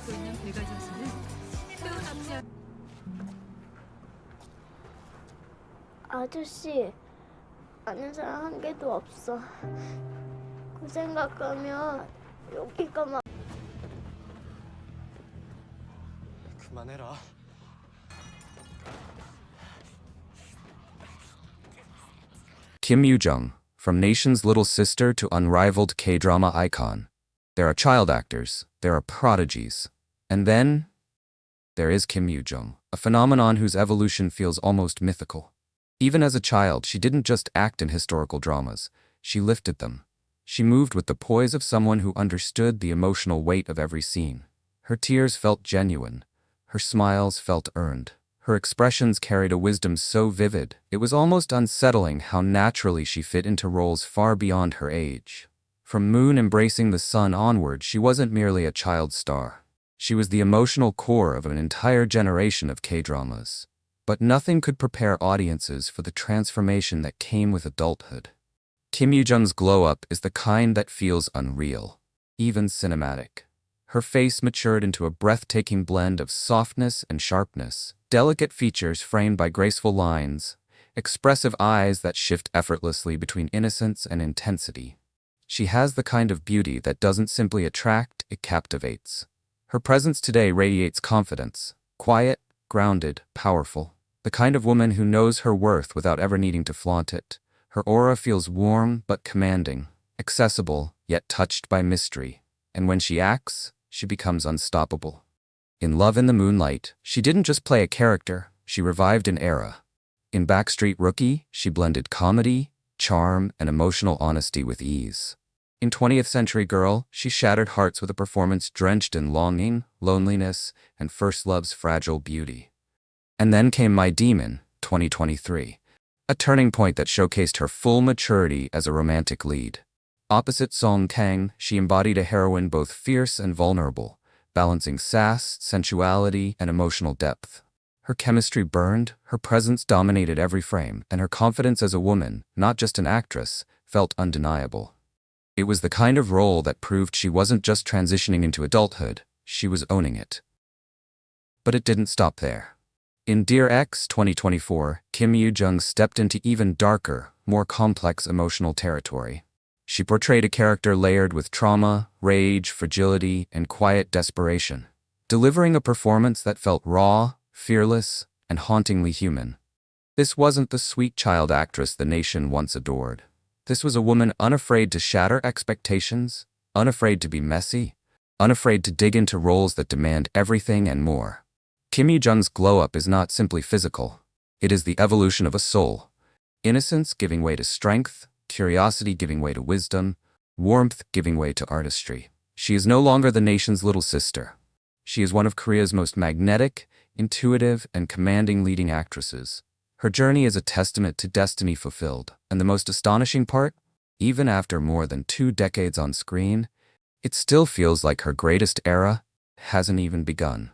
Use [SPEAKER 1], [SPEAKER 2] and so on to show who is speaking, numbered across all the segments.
[SPEAKER 1] 맡고 있는 배가진 씨는 태어납지
[SPEAKER 2] 아저씨, 아는 사람 한 개도 없어. 그 생각하면 여기가 막
[SPEAKER 3] 그만해라.
[SPEAKER 4] Kim Yoo Jung, from nation's little sister to unrivaled K-drama icon. There are child actors, there are prodigies, and then there is Kim Yoo Jung, a phenomenon whose evolution feels almost mythical. Even as a child, she didn't just act in historical dramas, she lifted them. She moved with the poise of someone who understood the emotional weight of every scene. Her tears felt genuine, her smiles felt earned. Her expressions carried a wisdom so vivid, it was almost unsettling how naturally she fit into roles far beyond her age. From Moon embracing the sun onward, she wasn't merely a child star. She was the emotional core of an entire generation of K-dramas. But nothing could prepare audiences for the transformation that came with adulthood. Kim Yoo Jung's glow-up is the kind that feels unreal, even cinematic. Her face matured into a breathtaking blend of softness and sharpness, delicate features framed by graceful lines, expressive eyes that shift effortlessly between innocence and intensity. She has the kind of beauty that doesn't simply attract, it captivates. Her presence today radiates confidence, quiet, grounded, powerful. The kind of woman who knows her worth without ever needing to flaunt it. Her aura feels warm but commanding, accessible yet touched by mystery. And when she acts, she becomes unstoppable. In Love in the Moonlight, she didn't just play a character, she revived an era. In Backstreet Rookie, she blended comedy, charm, and emotional honesty with ease. In 20th Century Girl, she shattered hearts with a performance drenched in longing, loneliness, and first love's fragile beauty. And then came My Demon, 2023, a turning point that showcased her full maturity as a romantic lead. Opposite Song Kang, she embodied a heroine both fierce and vulnerable, balancing sass, sensuality, and emotional depth. Her chemistry burned, her presence dominated every frame, and her confidence as a woman, not just an actress, felt undeniable. It was the kind of role that proved she wasn't just transitioning into adulthood, she was owning it. But it didn't stop there. In Dear Ex 2024, Kim Yoo Jung stepped into even darker, more complex emotional territory. She portrayed a character layered with trauma, rage, fragility, and quiet desperation, delivering a performance that felt raw, fearless, and hauntingly human. This wasn't the sweet child actress the nation once adored. This was a woman unafraid to shatter expectations, unafraid to be messy, unafraid to dig into roles that demand everything and more. Kim Yoo Jung's glow-up is not simply physical. It is the evolution of a soul. Innocence giving way to strength, curiosity giving way to wisdom, warmth giving way to artistry. She is no longer the nation's little sister. She is one of Korea's most magnetic, intuitive, and commanding leading actresses. Her journey is a testament to destiny fulfilled, and the most astonishing part, even after more than 2 decades on screen, it still feels like her greatest era hasn't even begun.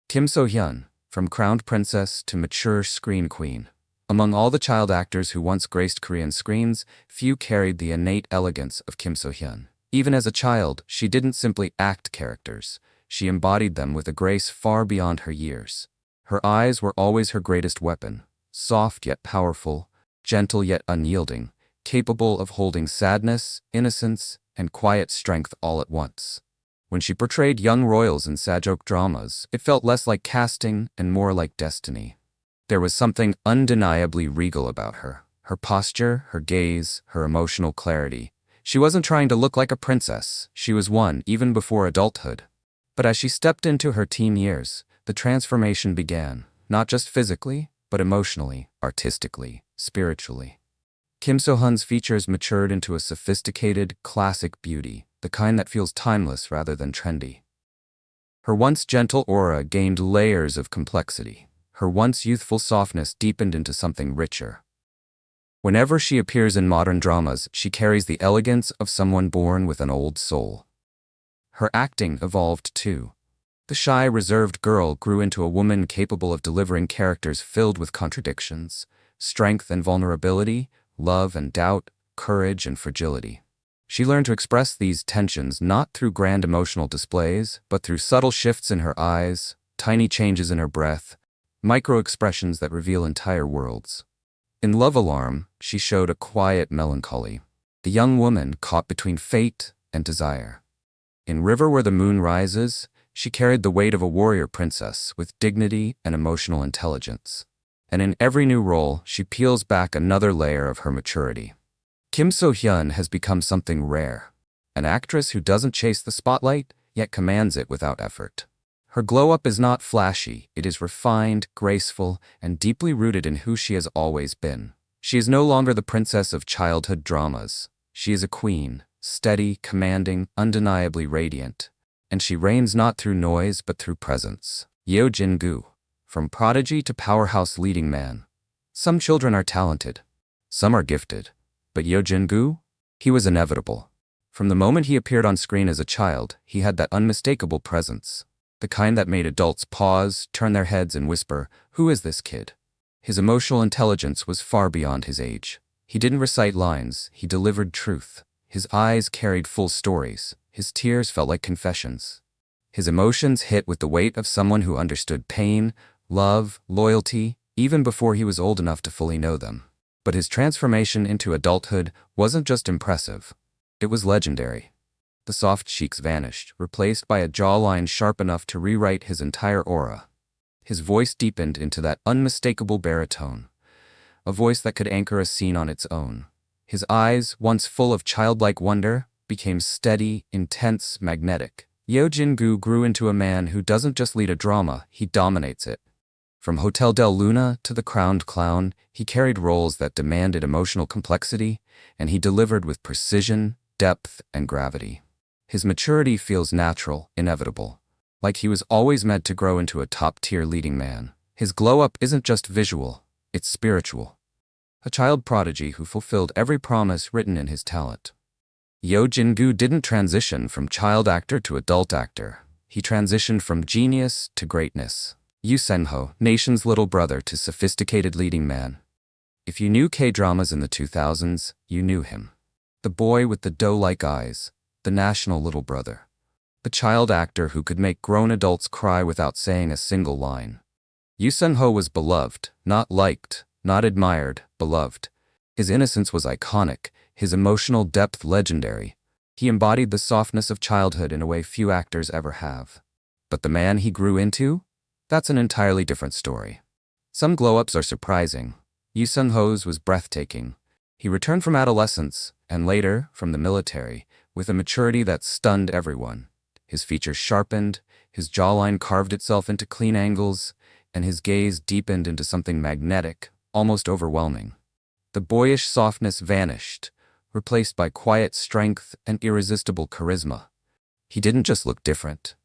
[SPEAKER 4] Kim So Hyun, from crowned princess to mature screen queen. Among all the child actors who once graced Korean screens, few carried the innate elegance of Kim So Hyun. Even as a child, she didn't simply act characters. She embodied them with a grace far beyond her years. Her eyes were always her greatest weapon, soft yet powerful, gentle yet unyielding, capable of holding sadness, innocence, and quiet strength all at once. When she portrayed young royals in Sajok dramas, it felt less like casting and more like destiny. There was something undeniably regal about her. Her posture, her gaze, her emotional clarity. She wasn't trying to look like a princess. She was one even before adulthood. But as she stepped into her teen years, the transformation began, not just physically, but emotionally, artistically, spiritually. Kim So Hyun's features matured into a sophisticated, classic beauty, the kind that feels timeless rather than trendy. Her once gentle aura gained layers of complexity. Her once youthful softness deepened into something richer. Whenever she appears in modern dramas, she carries the elegance of someone born with an old soul. Her acting evolved too. The shy, reserved girl grew into a woman capable of delivering characters filled with contradictions, strength and vulnerability, love and doubt, courage and fragility. She learned to express these tensions not through grand emotional displays, but through subtle shifts in her eyes, tiny changes in her breath, micro-expressions that reveal entire worlds. In Love Alarm, she showed a quiet melancholy, the young woman caught between fate and desire. In River Where the Moon Rises, she carried the weight of a warrior princess with dignity and emotional intelligence. And in every new role, she peels back another layer of her maturity. Kim So Hyun has become something rare, an actress who doesn't chase the spotlight, yet commands it without effort. Her glow-up is not flashy, it is refined, graceful, and deeply rooted in who she has always been. She is no longer the princess of childhood dramas. She is a queen, steady, commanding, undeniably radiant. And she reigns not through noise but through presence. Yeo Jin Goo, from prodigy to powerhouse leading man. Some children are talented, some are gifted. But Yeo Jin Goo? He was inevitable. From the moment he appeared on screen as a child, he had that unmistakable presence. The kind that made adults pause, turn their heads and whisper, "Who is this kid?" His emotional intelligence was far beyond his age. He didn't recite lines, he delivered truth. His eyes carried full stories. His tears felt like confessions. His emotions hit with the weight of someone who understood pain, love, loyalty, even before he was old enough to fully know them. But his transformation into adulthood wasn't just impressive. It was legendary. The soft cheeks vanished, replaced by a jawline sharp enough to rewrite his entire aura. His voice deepened into that unmistakable baritone, a voice that could anchor a scene on its own. His eyes, once full of childlike wonder, became steady, intense, magnetic. Yeo Jin Goo grew into a man who doesn't just lead a drama, he dominates it. From Hotel del Luna to The Crowned Clown, he carried roles that demanded emotional complexity, and he delivered with precision, depth, and gravity. His maturity feels natural, inevitable, like he was always meant to grow into a top-tier leading man. His glow-up isn't just visual, it's spiritual. A child prodigy who fulfilled every promise written in his talent. Yeo Jin Goo didn't transition from child actor to adult actor. He transitioned from genius to greatness. Yoo Seung Ho, nation's little brother to sophisticated leading man. If you knew K-dramas in the 2000s, you knew him. The boy with the doe-like eyes, the national little brother. The child actor who could make grown adults cry without saying a single line. Yoo Seung Ho was beloved, not liked, not admired, beloved. His innocence was iconic, his emotional depth legendary. He embodied the softness of childhood in a way few actors ever have. But the man he grew into? That's an entirely different story. Some glow-ups are surprising. Yoo Seung Ho's was breathtaking. He returned from adolescence, and later, from the military, with a maturity that stunned everyone. His features sharpened, his jawline carved itself into clean angles, and his gaze deepened into something magnetic, almost overwhelming. The boyish softness vanished, replaced by quiet strength and irresistible charisma. He didn't just look different.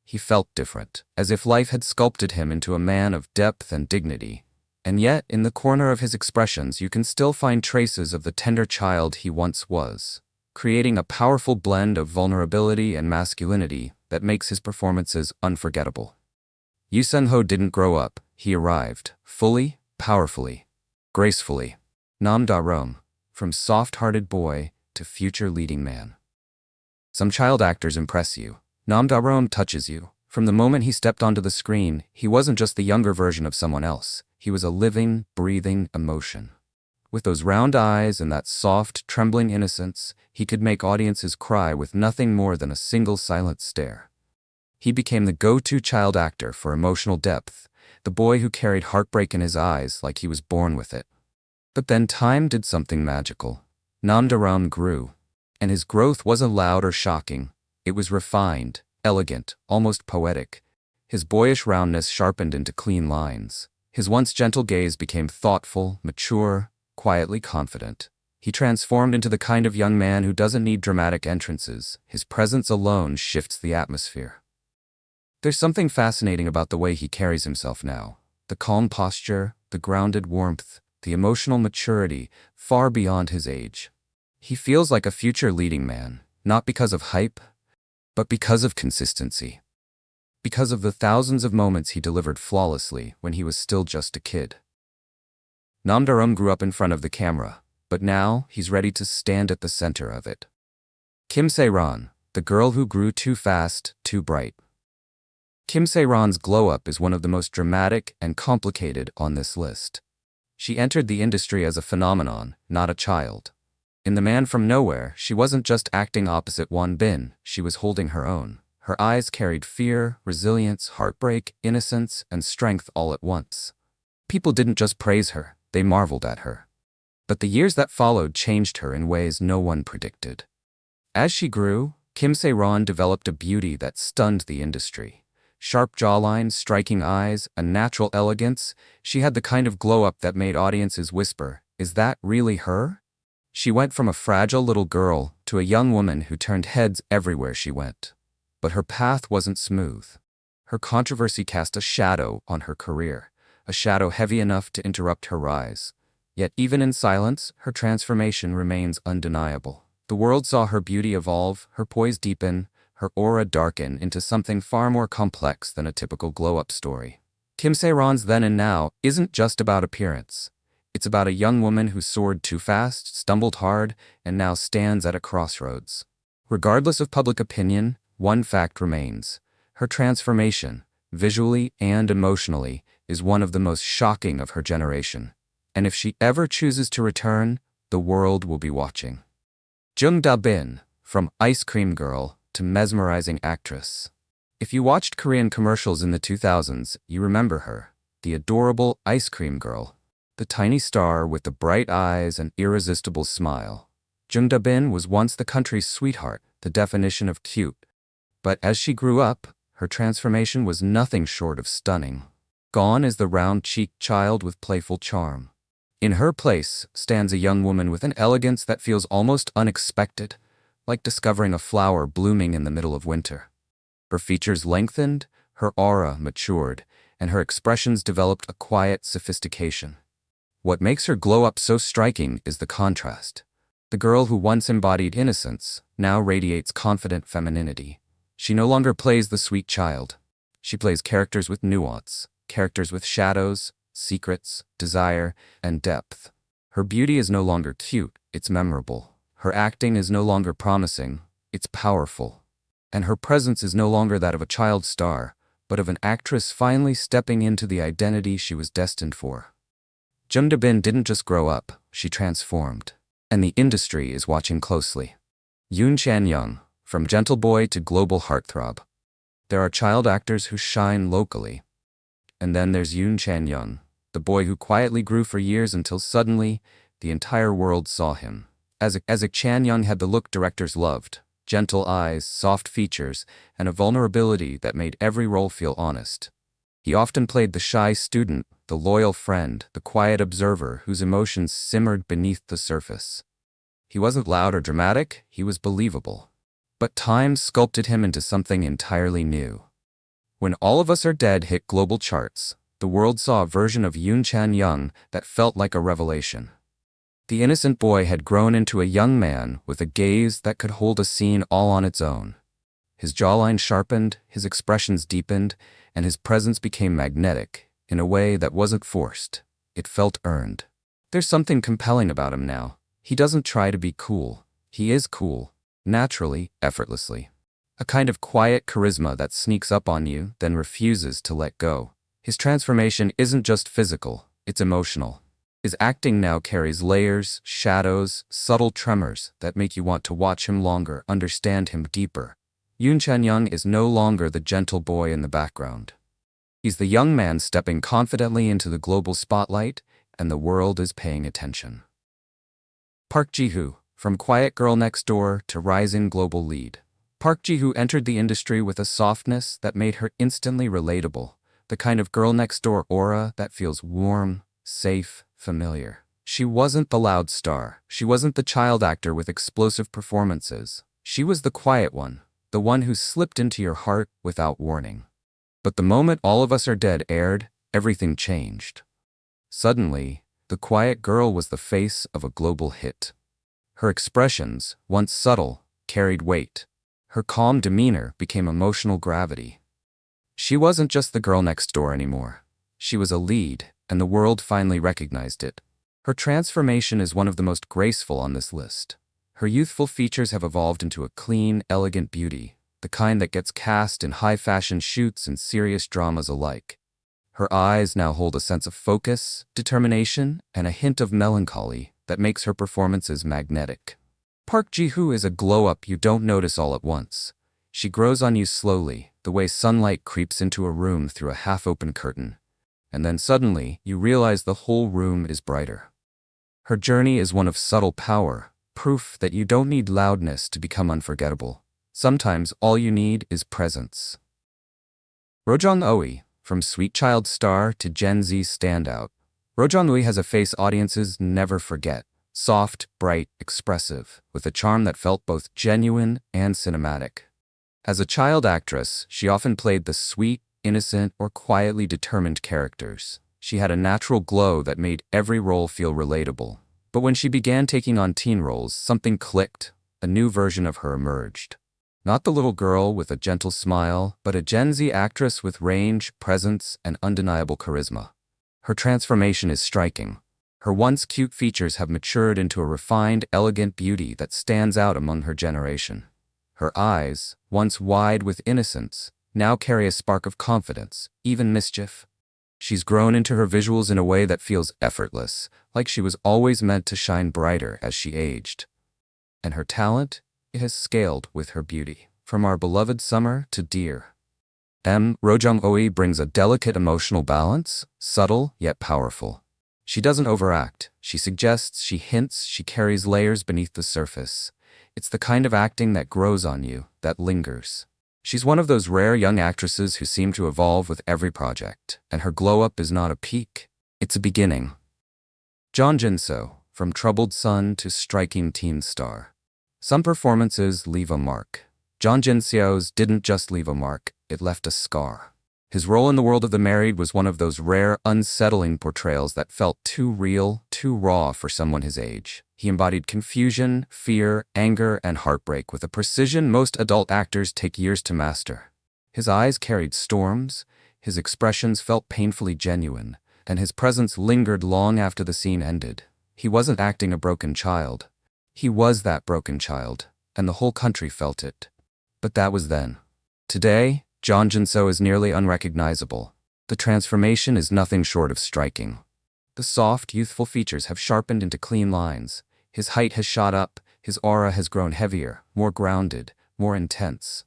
[SPEAKER 4] He felt different, as if life had sculpted him into a man of depth and dignity. And yet, in the corner of his expressions, you can still find traces of the tender child he once was, creating a powerful blend of vulnerability and masculinity that makes his performances unforgettable. Yoo Seung Ho didn't grow up, he arrived, fully, powerfully, gracefully. Da-reum, from soft-hearted boy to future leading man. Some child actors impress you. Da-reum touches you. From the moment he stepped onto the screen, he wasn't just the younger version of someone else. He was a living, breathing emotion. With those round eyes and that soft, trembling innocence, he could make audiences cry with nothing more than a single silent stare. He became the go-to child actor for emotional depth, the boy who carried heartbreak in his eyes like he was born with it. But then time did something magical. Da-reum grew, and his growth wasn't loud or shocking. It was refined, elegant, almost poetic. His boyish roundness sharpened into clean lines. His once gentle gaze became thoughtful, mature, quietly confident. He transformed into the kind of young man who doesn't need dramatic entrances. His presence alone shifts the atmosphere. There's something fascinating about the way he carries himself now. The calm posture, the grounded warmth, the emotional maturity, far beyond his age. He feels like a future leading man, not because of hype, but because of consistency. Because of the thousands of moments he delivered flawlessly when he was still just a kid. Da-reum grew up in front of the camera, but now he's ready to stand at the center of it. Kim Sae-ron, the girl who grew too fast, too bright. Kim Sae-ron's glow-up is one of the most dramatic and complicated on this list. She entered the industry as a phenomenon, not a child. In The Man from Nowhere, she wasn't just acting opposite Won Bin, she was holding her own. Her eyes carried fear, resilience, heartbreak, innocence, and strength all at once. People didn't just praise her, they marveled at her. But the years that followed changed her in ways no one predicted. As she grew, Kim Sae-ron developed a beauty that stunned the industry. Sharp jawline, striking eyes, a natural elegance, she had the kind of glow-up that made audiences whisper, "Is that really her?" She went from a fragile little girl to a young woman who turned heads everywhere she went. But her path wasn't smooth. Her controversy cast a shadow on her career, a shadow heavy enough to interrupt her rise. Yet even in silence, her transformation remains undeniable. The world saw her beauty evolve, her poise deepen, her aura darken into something far more complex than a typical glow-up story. Kim Sae-ron's Then and Now isn't just about appearance. It's about a young woman who soared too fast, stumbled hard, and now stands at a crossroads. Regardless of public opinion, one fact remains. Her transformation, visually and emotionally, is one of the most shocking of her generation. And if she ever chooses to return, the world will be watching. Jung Da-bin, from Ice Cream Girl to mesmerizing actress. If you watched Korean commercials in the 2000s, you remember her, the adorable Ice Cream Girl, the tiny star with the bright eyes and irresistible smile. Jung Da-bin was once the country's sweetheart, the definition of cute. But as she grew up, her transformation was nothing short of stunning. Gone is the round-cheeked child with playful charm. In her place stands a young woman with an elegance that feels almost unexpected, like discovering a flower blooming in the middle of winter. Her features lengthened, her aura matured, and her expressions developed a quiet sophistication. What makes her glow up so striking is the contrast. The girl who once embodied innocence now radiates confident femininity. She no longer plays the sweet child. She plays characters with nuance, characters with shadows, secrets, desire, and depth. Her beauty is no longer cute, it's memorable. Her acting is no longer promising, it's powerful. And her presence is no longer that of a child star, but of an actress finally stepping into the identity she was destined for. Jung Da-bin didn't just grow up, she transformed. And the industry is watching closely. Yoon Chan-young, from gentle boy to global heartthrob. There are child actors who shine locally. And then there's Yoon Chan-young, the boy who quietly grew for years until suddenly, the entire world saw him. As a Chan-young had the look directors loved, gentle eyes, soft features, and a vulnerability that made every role feel honest. He often played the shy student, the loyal friend, the quiet observer whose emotions simmered beneath the surface. He wasn't loud or dramatic, he was believable. But time sculpted him into something entirely new. When All of Us Are Dead hit global charts, the world saw a version of Yoon Chan-young that felt like a revelation. The innocent boy had grown into a young man with a gaze that could hold a scene all on its own. His jawline sharpened, his expressions deepened, and his presence became magnetic, in a way that wasn't forced. It felt earned. There's something compelling about him now. He doesn't try to be cool. He is cool, naturally, effortlessly. A kind of quiet charisma that sneaks up on you, then refuses to let go. His transformation isn't just physical, it's emotional. His acting now carries layers, shadows, subtle tremors that make you want to watch him longer, understand him deeper. Yoon Chan-young is no longer the gentle boy in the background. He's the young man stepping confidently into the global spotlight, and the world is paying attention. Park Ji-hoo, from quiet girl next door to rising global lead. Park Ji-hoo entered the industry with a softness that made her instantly relatable, the kind of girl next door aura that feels warm, safe, familiar. She wasn't the loud star. She wasn't the child actor with explosive performances. She was the quiet one, the one who slipped into your heart without warning. But the moment All of Us Are Dead aired, everything changed. Suddenly, the quiet girl was the face of a global hit. Her expressions, once subtle, carried weight. Her calm demeanor became emotional gravity. She wasn't just the girl next door anymore. She was a lead, and the world finally recognized it. Her transformation is one of the most graceful on this list. Her youthful features have evolved into a clean, elegant beauty, the kind that gets cast in high-fashion shoots and serious dramas alike. Her eyes now hold a sense of focus, determination, and a hint of melancholy that makes her performances magnetic. Park Ji-hoo is a glow-up you don't notice all at once. She grows on you slowly, the way sunlight creeps into a room through a half-open curtain. And then suddenly, you realize the whole room is brighter. Her journey is one of subtle power, proof that you don't need loudness to become unforgettable. Sometimes all you need is presence. Roh Jeong Eui, from sweet child star to Gen Z standout, Roh Jeong Eui has a face audiences never forget. Soft, bright, expressive, with a charm that felt both genuine and cinematic. As a child actress, she often played the sweet, innocent, or quietly determined characters. She had a natural glow that made every role feel relatable. But when she began taking on teen roles, something clicked. A new version of her emerged. Not the little girl with a gentle smile, but a Gen Z actress with range, presence, and undeniable charisma. Her transformation is striking. Her once cute features have matured into a refined, elegant beauty that stands out among her generation. Her eyes, once wide with innocence, now carry a spark of confidence, even mischief. She's grown into her visuals in a way that feels effortless, like she was always meant to shine brighter as she aged. And her talent, it has scaled with her beauty, from Our Beloved Summer to Dear. Roh Jeong Eui brings a delicate emotional balance, subtle yet powerful. She doesn't overact. She suggests, she hints, she carries layers beneath the surface. It's the kind of acting that grows on you, that lingers. She's one of those rare young actresses who seem to evolve with every project, and her glow-up is not a peak, it's a beginning. Jeon Jin-seo, from troubled son to striking teen star. Some performances leave a mark. Jeon Jin-seo's didn't just leave a mark, it left a scar. His role in The World of the Married was one of those rare, unsettling portrayals that felt too real, too raw for someone his age. He embodied confusion, fear, anger, and heartbreak with a precision most adult actors take years to master. His eyes carried storms, his expressions felt painfully genuine, and his presence lingered long after the scene ended. He wasn't acting a broken child. He was that broken child, and the whole country felt it. But that was then. Today, Jeon Jin-seo is nearly unrecognizable. The transformation is nothing short of striking. The soft, youthful features have sharpened into clean lines. His height has shot up, his aura has grown heavier, more grounded, more intense.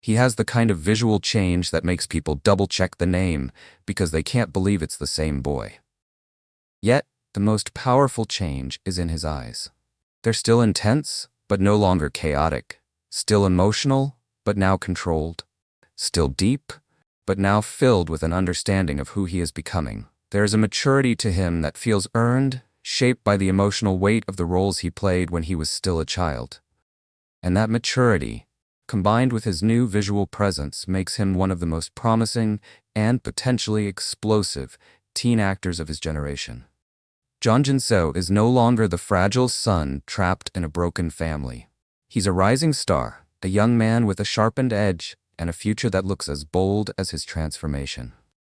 [SPEAKER 4] He has the kind of visual change that makes people double-check the name because they can't believe it's the same boy. Yet, the most powerful change is in his eyes. They're still intense, but no longer chaotic. Still emotional, but now controlled. Still deep, but now filled with an understanding of who he is becoming. There is a maturity to him that feels earned, shaped by the emotional weight of the roles he played when he was still a child. And that maturity, combined with his new visual presence, makes him one of the most promising and potentially explosive teen actors of his generation. Jeon Jin-seo is no longer the fragile son trapped in a broken family. He's a rising star, a young man with a sharpened edge, and a future that looks as bold as his transformation.